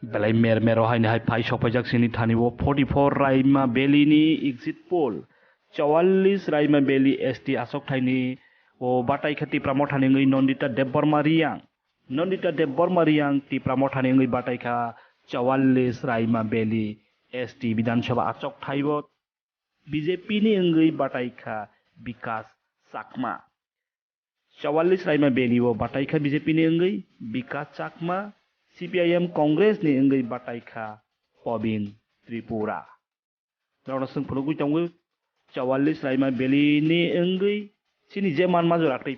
belai mer haini hai phai sopajak sini thanibo 44 raima belini exit poll 44 raima beli ST asok thaini o batai khati pramothani ngai nondita debborma riyang ti pramothani ngai batai kha 44 raima beli ST বিধান সভা achok thaibo BJP ni ngai batai kha বিকাশ Chakma 44 raima beli o batai kha BJP ni ngai বিকাশ Chakma CPIM Congress ni ngai batai kha Pabin Tripura Rona sung phulugui tongwe 44 raima beli ni ngai sini je man major atai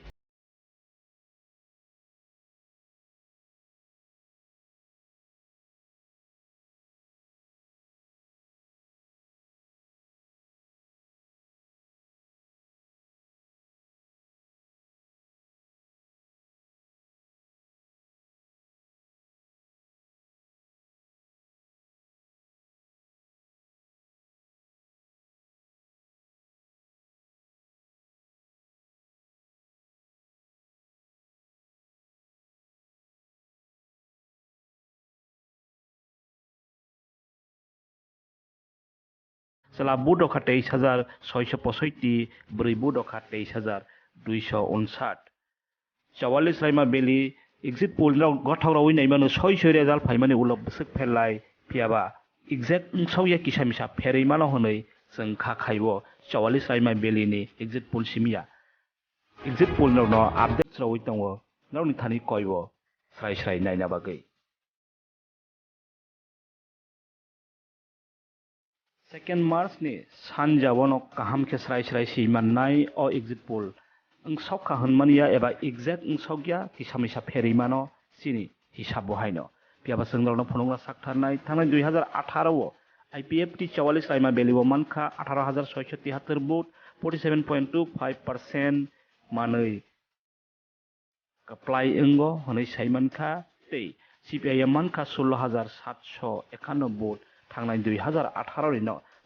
Salah budo kha 23,665 beri budo kha 23,259 44 raima beli exit poll raw gothau rawi nai mano 6 result phaimani ulo busuk phelai phiaba exact sauya kisamisa pherei mano honei जों kha khaibo 44 raima beli ni exit poll simia exit poll no update rawi tongo nawni thani koibo srai naina bagai Second March ni sanjabono kaham ke srai simanai o exit poll sok ka hunmania eba exact sokya kisamisa ferimano sini hisab bohaino piaba sengdalno phonongna saktarnai thanai 2018 o IPFT 44 raima belibo mankha 18,673 vote 47.25% manui apply engo honai saimankha tei CPIM mankha 16,751 vote थांनाय 2018 नि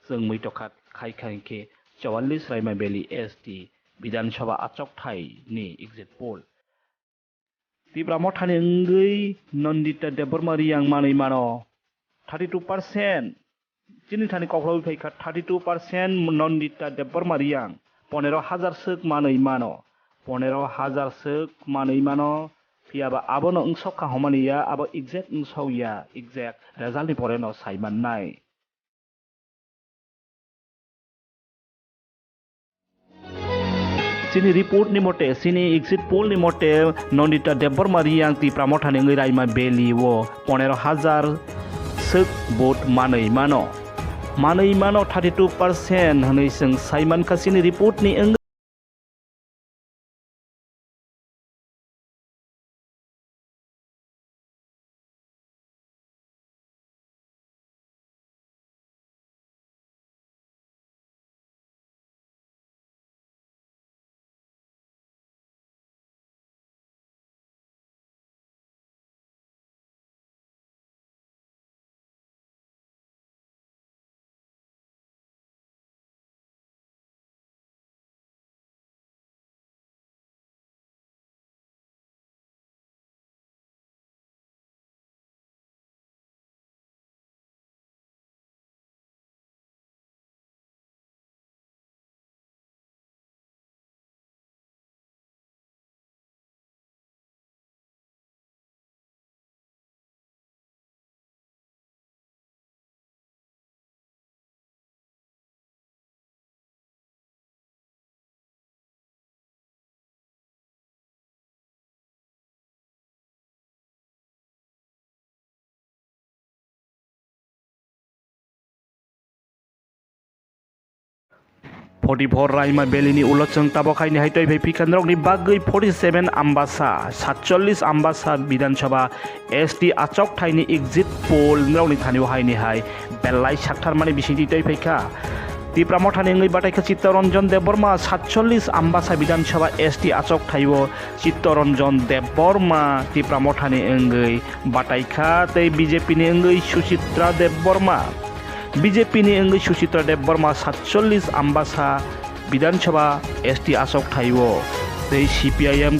जों मैतखा खाइखांखे 44 राइमा बेली ST विधानसभा Archak Thai नि exit poll तीब्रा मथानि अंगै Nandita Debbarma रियां मानै मानो 32% जिनि थानि कक्राव फैखा 32% नन्दिता देबबर्मा रियां 15,000 सोक मानै मानो 15,000 सोक मानै मानो Piaba abono ungsokka homania abo exact ungsauya exact result ni poreno saiman nai sini report ni mote sini exit poll ni mote nondita debborma riyang ti pramothani ngai raima beli wo 15,000 sek vote manai mano 32% hanai sing saiman ka sini report ni Forty-four raima belini uloceng tabokaini haitoi bhai pikanrok ni bagai 47 ambasa 47 ambasa বিধানসভা ST achok thaini exit poll nrokni thani haini hai belai sakthar mani bisiti toi phaika Tipramothani ngai batai kha Chittaranjan Debborma 47 ambasa বিধানসভা ST achok thaibo Chittaranjan Debborma Tipramothani ngai batai kha tei BJP ni ngai Suchitra Debborma BJP ni ngai Suchitra Debborma 47 ambasa বিধানসভা ST achok thaibo tei CPIM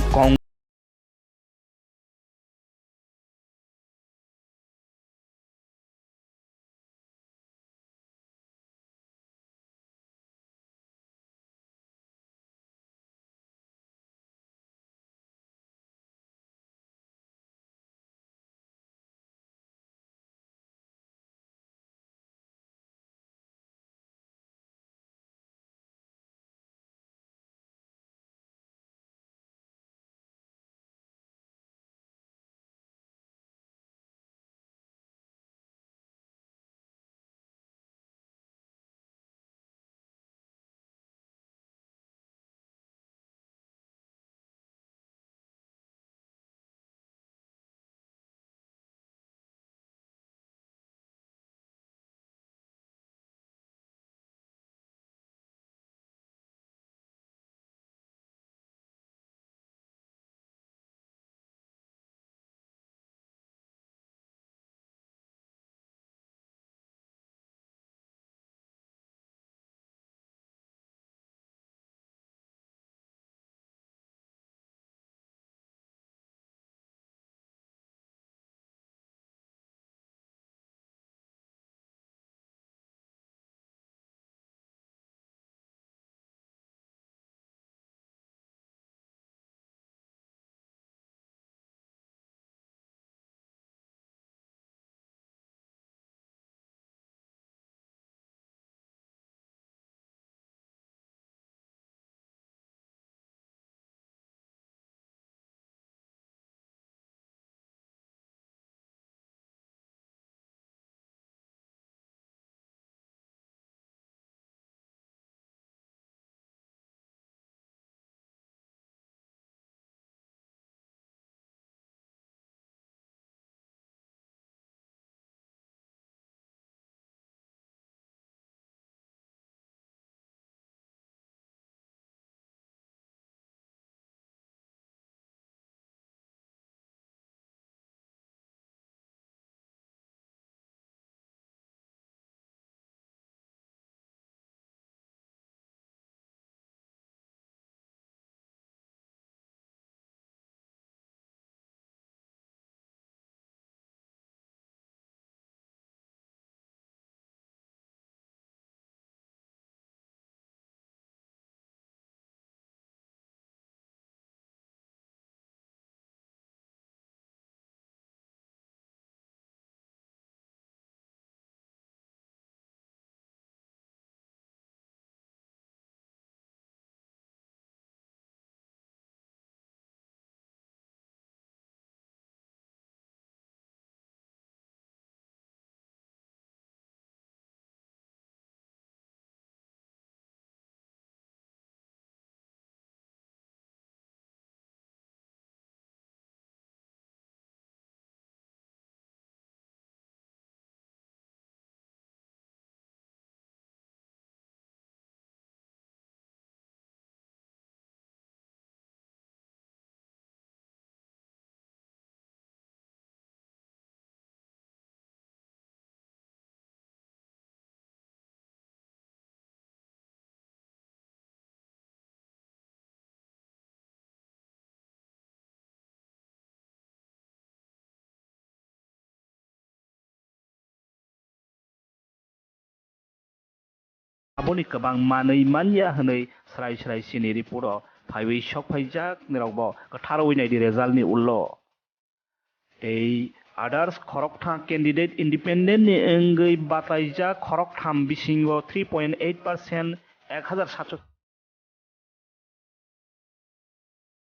aboni kabang manui manya hanui srai sini report o phaiwi sok phaijak nirokbo katharoi nai di result ni ullo tei others khoroktham candidate independent ni engui bataijak khoroktham bisingo 3.8% 1700